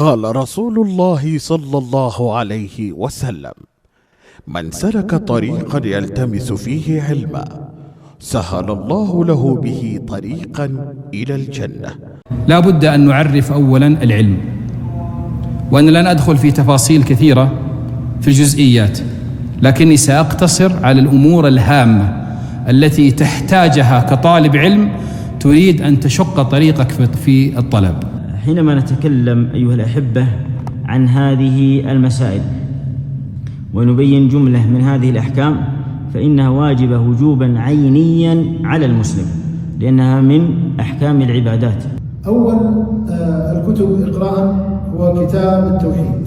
قال رسول الله صلى الله عليه وسلم: من سلك طريقا يلتمس فيه علما سهل الله له به طريقا إلى الجنة. لا بد أن نعرف أولا العلم، وأنا لن أدخل في تفاصيل كثيرة في الجزئيات، لكني سأقتصر على الأمور الهامة التي تحتاجها كطالب علم تريد أن تشق طريقك في الطلب. حينما نتكلم أيها الأحبة عن هذه المسائل ونبين جملة من هذه الأحكام فإنها واجبة وجوبا عينيا على المسلم، لأنها من أحكام العبادات. أول الكتب إقراء هو كتاب التوحيد،